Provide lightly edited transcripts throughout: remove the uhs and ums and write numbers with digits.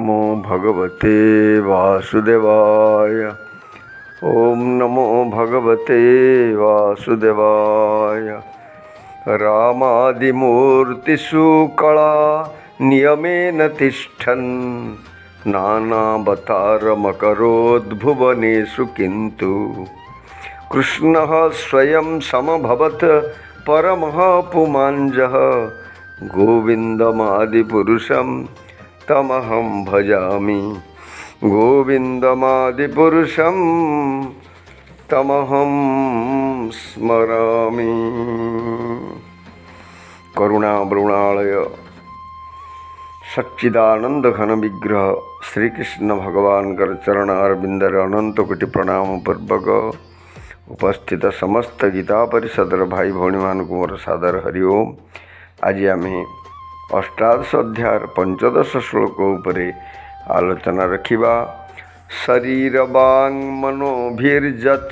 नमो भगवते वासुदेवाय। ओम नमो भगवते वासुदेवाय। रामादिमूर्तिषु कला नियमेन तिष्ठन् नानावतारमकरोद्भुवनेषु किन्तु कृष्णः स्वयं समभवत् परमः पुमांजः। गोविन्दमादिपुरुषं तमहं भजामि। गोविन्दमादिपुरुषं तमहं स्मरामि। करुणावृणालय सच्चिदानंद घन विग्रह श्री कृष्ण भगवान कर चरण अरविंदर अनंत कोटि प्रणाम पूर्वक उपस्थित समस्त गीता परिषदर भाई भौणी मान मोर सादर हरिओम। आज आम अष्टादश अध्याय 15 श्लोक उपरे आलोचना रखिबा। शरीर वांग मनोभिर्जत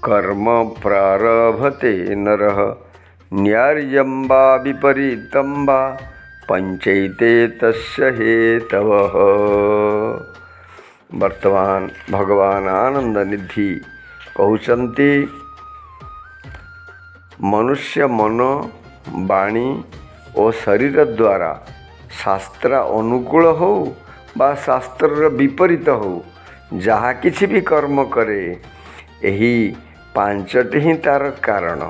कर्म प्रारभते नरः न्यार्यं वा विपरीतं वा पंचैते तस्य हेतवः। वर्तमान भगवान आनंद निधि कहउचंती मनुष्य मन वाणी और शरीर द्वारा शास्त्र अनुकूल हो बा शास्त्र विपरीत हो जहा किछि भी कर्म करे यही पांचटी ही तार कारण।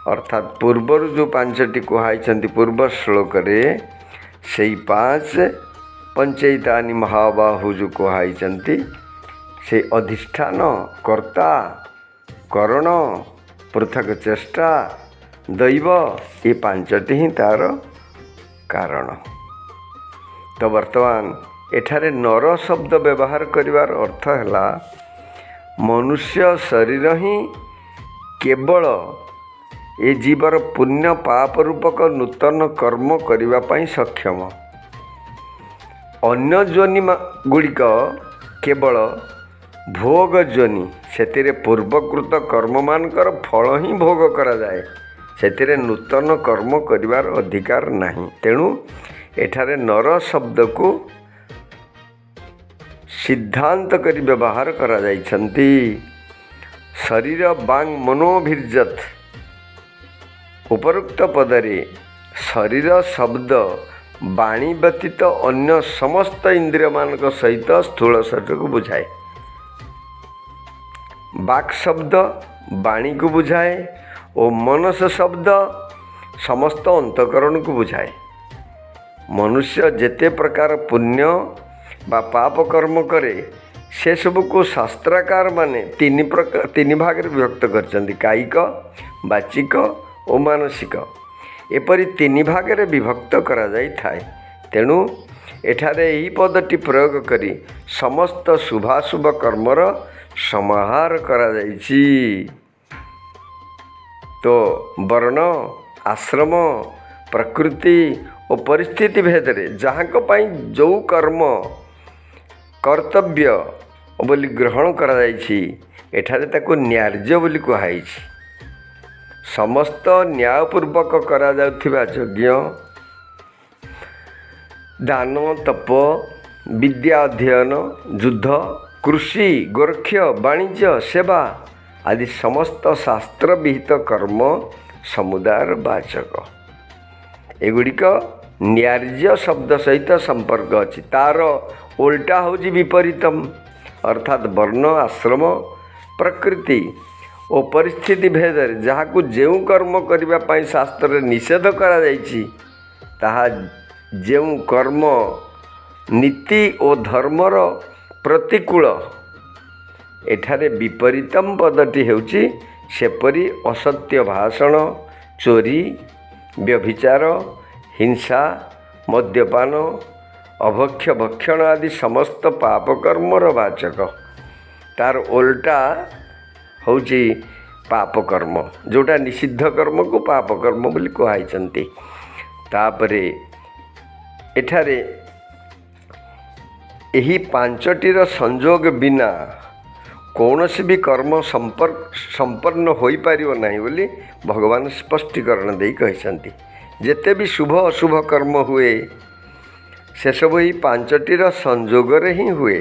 अर्थात पूर्वर जो पांचटी कहुई पूर्व श्लोक रे से पांच पंचैतानि महाबाहु जो कहुई से अधिष्ठान कर्ता करण पृथक चेष्टा दैव ये पांचटी ही तार कारण। तो वर्तमान एठारे नर शब्द व्यवहार करिवार अर्थ है मनुष्य शरीर ही केवल ए जीवर पुण्य पाप रूपक नूतन कर्म करिवा पई सक्षम। अन्य जोनि गुड़िक केवल भोग जोनि सेतिरे पूर्वकृत कर्म मानकर फल ही भोग करा जाए। सेतिरे नूतन कर्म करिवार अधिकार नहीं। तेणु एठारे नर शब्द को सिद्धांत करी व्यवहार करा जाइछंती। शरीर वांग मनोभिर्जत उपरोक्त पदरे शरीर शब्द वाणी व्यतीत अन्य समस्त इंद्रिय मानक सहित स्थूल शरीर को बुझाए। वाक शब्द वाणी को बुझाए और मनस शब्द समस्त अंतकरण को बुझाए। मनुष्य जेते प्रकार पुण्य बा पाप कर्म करे से सब को शास्त्रकार माने तीन भाग रे विभक्त करछंती। कायिक वाचिक और मानसिक एपरी तीन भाग रे विभक्त करा जाई थाए। तेणु एठारे यही पदटी प्रयोग करी समस्त शुभाशुभ कर्मर समाहार करा जाइछि। तो वर्ण आश्रम प्रकृति और परिस्थिति भेदरे जहाँ पाई जो कर्म कर्तव्य बोली ग्रहण करा जाइछि एठारे ताको न्यार्य बोली कहुछि। समस्त न्यायपूर्वक करा जाउथिबा यज्ञ दान तप विद्या अध्ययन युद्ध कृषि गोरक्ष वाणिज्य सेवा आदि समस्त शास्त्र विहित कर्म समुदाय वाचक एगुड़िक न्यार्य शब्द सहित संपर्क अच्छी। तार उल्टा होची विपरीतम अर्थात वर्ण आश्रम प्रकृति और परिस्थिति भेदर जहाँ को जेउ कर्म करने पाई शास्त्र निषेध करा जाइछि ताहा जेउ कर्म नीति और धर्मर प्रतिकूल एठारे विपरीतम पदटी हेउछि सेपरी असत्य भाषण चोरी व्यभिचार हिंसा मद्यपान अभक्ष्य भक्षण आदि समस्त पापकर्मर वाचक। तार उल्टा होची पापकर्म जोटा निषिद्ध कर्म को पापकर्म बोली कहुई। तापरे एठारे यही पांचटीर संजोग बिना कौनसी भी कर्म संपन्न हो पारिबो नहीं बोली भगवान स्पष्टीकरण दे कहते। जेते भी शुभ अशुभ कर्म हुए ସେସବୁ ଏହି ପାଞ୍ଚଟିର ସଂଯୋଗରେ ହିଁ ହୁଏ।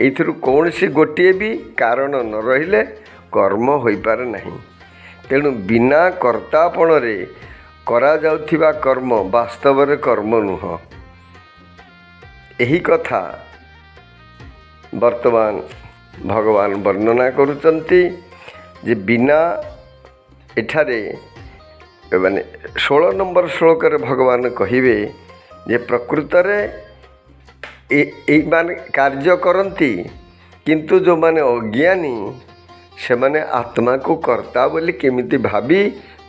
ଏଇଥିରୁ କୌଣସି ଗୋଟିଏ ବି କାରଣ ନ ରହିଲେ କର୍ମ ହୋଇପାରେ ନାହିଁ। ତେଣୁ ବିନା କର୍ତ୍ତାପଣରେ କରାଯାଉଥିବା କର୍ମ ବାସ୍ତବରେ କର୍ମ ନୁହଁ। ଏହି କଥା ବର୍ତ୍ତମାନ ଭଗବାନ ବର୍ଣ୍ଣନା କରୁଛନ୍ତି ଯେ ବିନା ଏଠାରେ ମାନେ 16 ନମ୍ବର ଶ୍ଲୋକରେ ଭଗବାନ କହିବେ ଯେ ପ୍ରକୃତରେ ଏଇମାନେ କାର୍ଯ୍ୟ କରନ୍ତି, କିନ୍ତୁ ଯେଉଁମାନେ ଅଜ୍ଞାନୀ ସେମାନେ ଆତ୍ମାକୁ କର୍ତ୍ତା ବୋଲି କେମିତି ଭାବି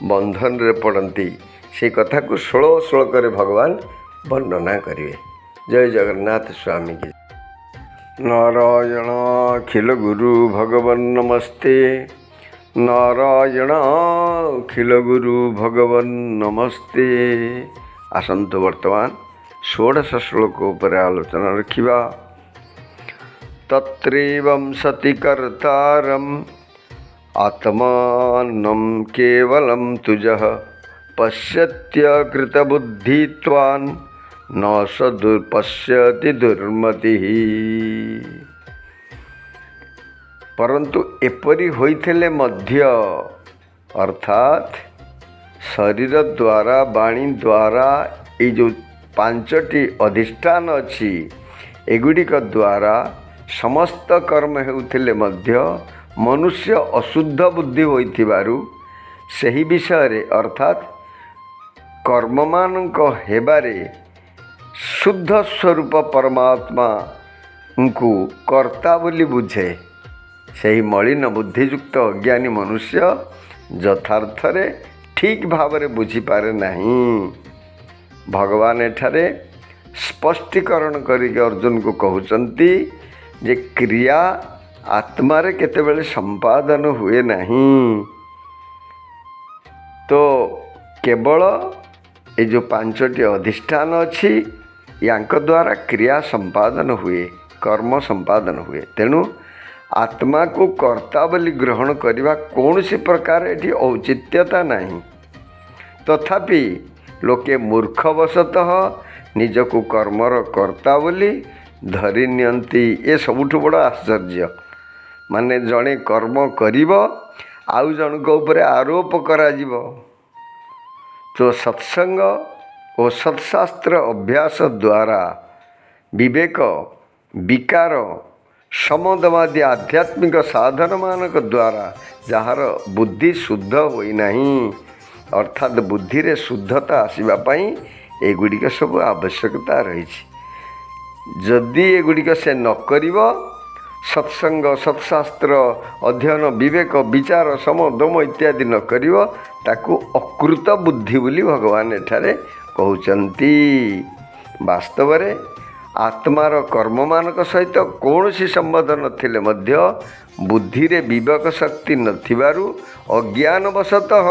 ବନ୍ଧନରେ ପଡ଼ନ୍ତି, ସେଇ କଥାକୁ 16 ଶ୍ଲୋକରେ ଭଗବାନ ବର୍ଣ୍ଣନା କରିବେ। ଜୟ ଜଗନ୍ନାଥ ସ୍ୱାମୀ କି ନାରାୟଣ ଅଖିଳ ଗୁରୁ ଭଗବାନ ନମସ୍ତେ। ନାରାୟଣ ଅଖିଳ ଗୁରୁ ଭଗବାନ ନମସ୍ତେ। ଆସନ୍ତୁ ବର୍ତ୍ତମାନ 16 ଶ୍ଲୋକ ଉପରେ ଆଲୋଚନା ରଖିବା। ତତ୍ରେବଂ ସତି କର୍ତ୍ତାରଂ ଆତ୍ମାନଂ କେବଲଂ ତୁଜଃ ପଶ୍ୟତ୍ୟକୃତବୁଦ୍ଧିତ୍ୱାନ୍ ନ ସଦୁର୍ପଶ୍ୟତି ଦୁର୍ମତିଃ। ପରନ୍ତୁ ଏପରି ହୋଇଥିଲେ ମଧ୍ୟ, ଅର୍ଥାତ୍ ଶରୀର ଦ୍ୱାରା ବାଣୀ ଦ୍ୱାରା ଏଇ ଯେଉଁ 5ଟି ଅଧିଷ୍ଠାନ ଅଛି ଏଗୁଡ଼ିକ ଦ୍ୱାରା ସମସ୍ତ କର୍ମ ହେଉଥିଲେ ମଧ୍ୟ ମନୁଷ୍ୟ ଅଶୁଦ୍ଧ ବୁଦ୍ଧି ହୋଇଥିବାରୁ ସେହି ବିଷୟରେ ଅର୍ଥାତ୍ କର୍ମମାନଙ୍କ ହେବାରେ ଶୁଦ୍ଧ ସ୍ୱରୂପ ପରମାତ୍ମାଙ୍କୁ କର୍ତ୍ତା ବୋଲି ବୁଝେ। ସେହି ମଳିନ ବୁଦ୍ଧିଯୁକ୍ତ ଅଜ୍ଞାନୀ ମନୁଷ୍ୟ ଯଥାର୍ଥରେ ଠିକ୍ ଭାବରେ ବୁଝିପାରେ ନାହିଁ। ଭଗବାନ ଏଠାରେ ସ୍ପଷ୍ଟୀକରଣ କରିକି ଅର୍ଜୁନକୁ କହୁଛନ୍ତି ଯେ କ୍ରିୟା ଆତ୍ମାରେ କେତେବେଳେ ସମ୍ପାଦନ ହୁଏ ନାହିଁ। ତ କେବଳ ଏ ଯେଉଁ 5ଟି ଅଧିଷ୍ଠାନ ଅଛି ୟାଙ୍କ ଦ୍ୱାରା କ୍ରିୟା ସମ୍ପାଦନ ହୁଏ, କର୍ମ ସମ୍ପାଦନ ହୁଏ। ତେଣୁ ଆତ୍ମାକୁ କର୍ତ୍ତା ବୋଲି ଗ୍ରହଣ କରିବା କୌଣସି ପ୍ରକାର ଏଠି ଔଚିତ୍ୟତା ନାହିଁ। ତଥାପି ଲୋକେ ମୂର୍ଖବଶତଃ ନିଜକୁ କର୍ମର କର୍ତ୍ତା ବୋଲି ଧରି ନିଅନ୍ତି। ଏ ସବୁଠୁ ବଡ଼ ଆଶ୍ଚର୍ଯ୍ୟ। ମାନେ ଜଣେ କର୍ମ କରିବ, ଆଉ ଜଣଙ୍କ ଉପରେ ଆରୋପ କରାଯିବ। ତ ସତ୍ସଙ୍ଗ ଓ ସତ୍ଶାସ୍ତ୍ର ଅଭ୍ୟାସ ଦ୍ୱାରା ବିବେକ, ବିକାର, ସମଦମାଦି ଆଧ୍ୟାତ୍ମିକ ସାଧନମାନଙ୍କ ଦ୍ୱାରା ଯାହାର ବୁଦ୍ଧି ଶୁଦ୍ଧ ହୋଇନାହିଁ, ଅର୍ଥାତ୍ ବୁଦ୍ଧିରେ ଶୁଦ୍ଧତା ଆସିବା ପାଇଁ ଏଗୁଡ଼ିକ ସବୁ ଆବଶ୍ୟକତା ରହିଛି। ଯଦି ଏଗୁଡ଼ିକ ସେ ନ କରିବ, ସତ୍ସଙ୍ଗ, ସତ୍ଶାସ୍ତ୍ର ଅଧ୍ୟୟନ, ବିବେକ, ବିଚାର, ସମଦମ ଇତ୍ୟାଦି ନ କରିବ, ତାକୁ ଅକୃତ ବୁଦ୍ଧି ବୋଲି ଭଗବାନ ଏଠାରେ କହୁଛନ୍ତି। ବାସ୍ତବରେ ଆତ୍ମାର କର୍ମମାନଙ୍କ ସହିତ କୌଣସି ସମ୍ବନ୍ଧ ନଥିଲେ ମଧ୍ୟ ବୁଦ୍ଧିରେ ବିବେକ ଶକ୍ତି ନଥିବାରୁ ଅଜ୍ଞାନବଶତଃ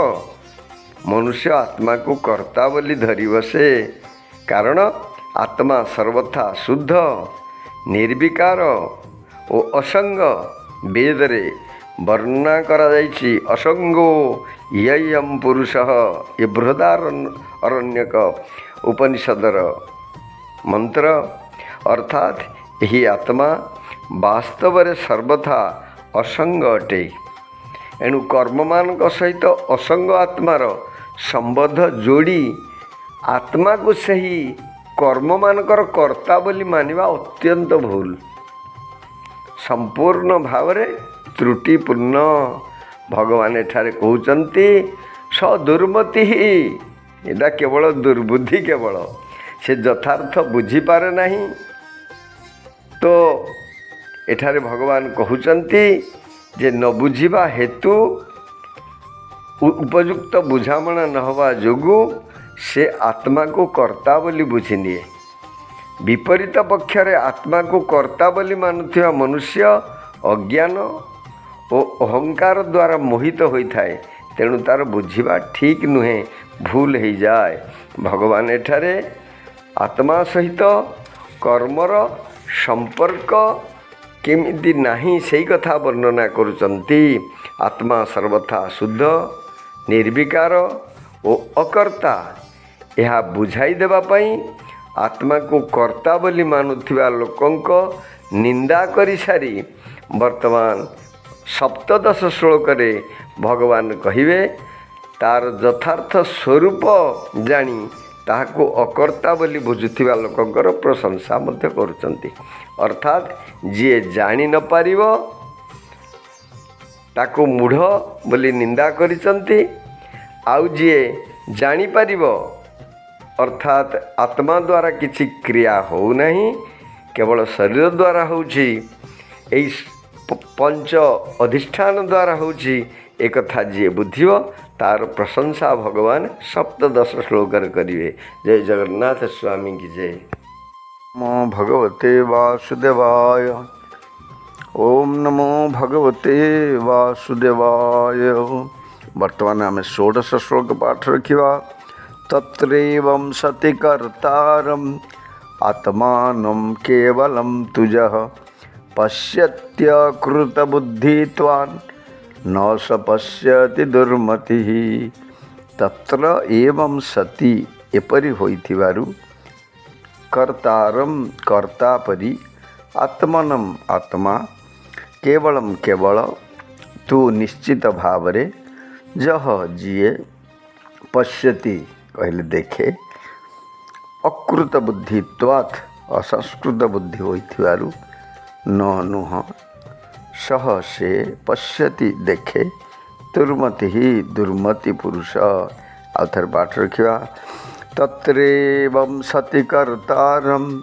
ମନୁଷ୍ୟ ଆତ୍ମାକୁ କର୍ତ୍ତା ବୋଲି ଧରି ବସେ। କାରଣ ଆତ୍ମା ସର୍ବଥା ଶୁଦ୍ଧ, ନିର୍ବିକାର ଓ ଅସଙ୍ଗ। ବେଦରେ ବର୍ଣ୍ଣନା କରାଯାଇଛି ଅସଙ୍ଗୋ ୟୟଂ ପୁରୁଷଃ। ଏ ବୃହଦାରଣ୍ୟକ ଉପନିଷଦର ମନ୍ତ୍ର। ଅର୍ଥାତ୍ ଏହି ଆତ୍ମା ବାସ୍ତବରେ ସର୍ବଥା ଅସଙ୍ଗ ଅଟେ। ଏଣୁ କର୍ମମାନଙ୍କ ସହିତ ଅସଙ୍ଗ ଆତ୍ମାର ସମ୍ବନ୍ଧ ଯୋଡ଼ି ଆତ୍ମାକୁ ସେହି କର୍ମମାନଙ୍କର କର୍ତ୍ତା ବୋଲି ମାନିବା ଅତ୍ୟନ୍ତ ଭୁଲ, ସମ୍ପୂର୍ଣ୍ଣ ଭାବରେ ତ୍ରୁଟିପୂର୍ଣ୍ଣ। ଭଗବାନ ଏଠାରେ କହୁଛନ୍ତି ସଦୁର୍ମତି। ଏଇଟା କେବଳ ଦୁର୍ବୁଦ୍ଧି, କେବଳ ସେ ଯଥାର୍ଥ ବୁଝିପାରେ ନାହିଁ। ତ ଏଠାରେ ଭଗବାନ କହୁଛନ୍ତି ଯେ ନ ବୁଝିବା ହେତୁ, ଉପଯୁକ୍ତ ବୁଝାମଣା ନ ହେବା ଯୋଗୁଁ ସେ ଆତ୍ମାକୁ କର୍ତ୍ତା ବୋଲି ବୁଝିନିଏ। ବିପରୀତ ପକ୍ଷରେ ଆତ୍ମାକୁ କର୍ତ୍ତା ବୋଲି ମାନୁଥିବା ମନୁଷ୍ୟ ଅଜ୍ଞାନ ଓ ଅହଙ୍କାର ଦ୍ୱାରା ମୋହିତ ହୋଇଥାଏ। ତେଣୁ ତା'ର ବୁଝିବା ଠିକ୍ ନୁହେଁ, ଭୁଲ ହୋଇଯାଏ। ଭଗବାନ ଏଠାରେ ଆତ୍ମା ସହିତ କର୍ମର ସମ୍ପର୍କ କେମିତି ନାହିଁ ସେଇ କଥା ବର୍ଣ୍ଣନା କରୁଛନ୍ତି। ଆତ୍ମା ସର୍ବଥା ଶୁଦ୍ଧ, ନିର୍ବିକାର ଓ ଅକର୍ତ୍ତା। ଏହା ବୁଝାଇ ଦେବା ପାଇଁ आत्मा को कर्ता बोली मानुथिबा लोकंक निंदा करि सारी वर्तमान सप्तदश श्लोक रे भगवान कहिवे तार यथार्थ स्वरूप जानी ताहाको अकर्ता बोली बुझुथिबा लोकंकर प्रशंसा मध्य करुचंती। अर्थात जी जानी न पारिबो ताको मूढ़ बोली निंदा करिचंती, आउ जी जानी पारिबो अर्थात आत्मा द्वारा किछि क्रिया हो नहीं, केवल शरीर द्वारा होछि, एई पंच अधिष्ठान द्वारा होछि, एक कथा जी बुझिबो तार प्रशंसा भगवान सप्तदश श्लोक करिवे। जय जगन्नाथ स्वामी की जय। नमो भगवते वासुदेवाय। ओम नमो भगवते वासुदेवाय। वर्तमान आम षोडश श्लोक पाठ रखा। तत्रैवं सति कर्तारम् आत्मानं केवलं तुजः पश्यत्यकृतबुद्धित्वान् न स पश्यति दुर्मतिः। तत्र एवं सति एपरि होइथिबारु कर्तारम कर्ता परि आत्मनम आत्मा केवलम केवल तू निश्चित भावरे जह जीए पश्यति कहले देखे अकृत बुद्धित्वात् असंस्कृत बुद्धि होइथिबारु न नुह सह से पश्यति देखे दुर्मति ही दुर्मति पुरुष। आउथर पाठ रखिया। तत्रैवं सति कर्तारम्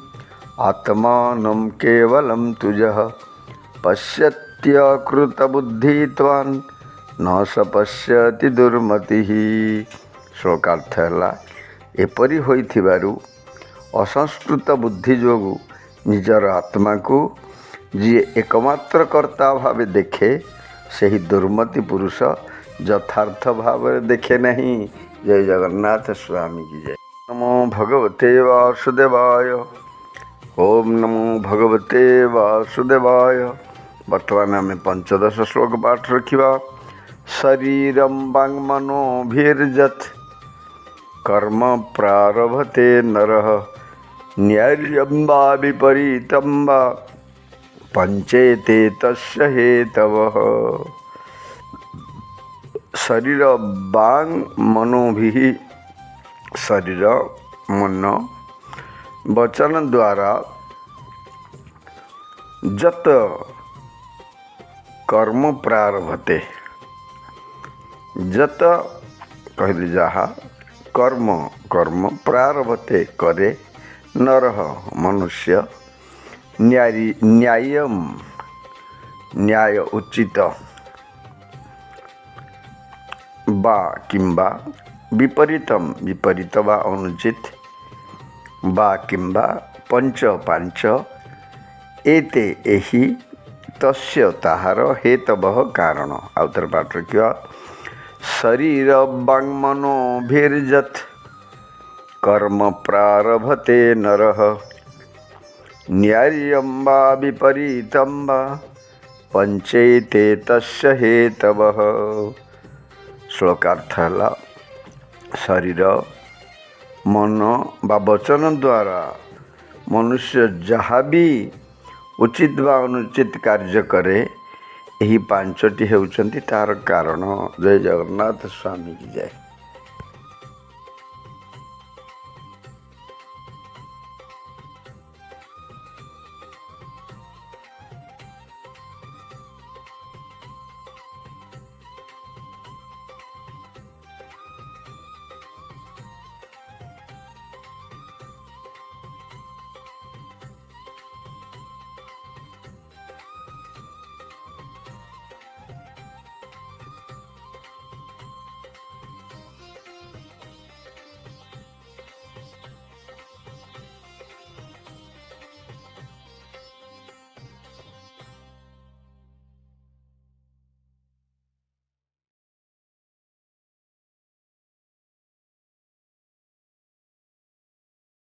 आत्मानं केवलं तुजः पश्यत्यकृतबुद्धित्वान् न स पश्यति दुर्मतिः। श्लोकार्थ है एपरि होइथिबारु असंस्कृत बुद्धि जोगु निजर आत्मा को जी एकमात्र कर्ता भाव देखे सही दुर्मति पुरुष यथार्थ भाव देखे नहीं। जय जगन्नाथ स्वामी की जय। नमो भगवते वासुदेवाय। ओम नमो भगवते वासुदेवाय। वर्तमान आम पंचदश श्लोक पाठ रखा। शरीरं वाङ्मनोभिर्यत् कर्म प्रारभते नरः न्याय्यं वा विपरीतं वा पंचेते तस्य हेतवः। शरीर वांग मनोभिः शरीर मन वचन द्वारा जत कर्म प्रारभते जत कहले जहा कर्म कर्म प्रारभते करे नरः मनुष्य न्यायम न्याय उचित बा किंबा विपरीतम विपरीत बा अनुचित बा किंबा पंच पांच एते एही तस्य ताहार हेतवः कारण। आउतर पाठ रखिया। शरीर वाङ्मनोभिर्यत् कर्म प्रारभते नरः न्याय्यं वा विपरीतं वा पंचेते तस्य हेतवः। श्लोकार्थ है शरीर मन बा वचन द्वारा मनुष्य जहाँ भी उचित बा अनुचित कार्य करे यही पांचटी हेउचंती तार कारण। जय जगन्नाथ स्वामी की जय।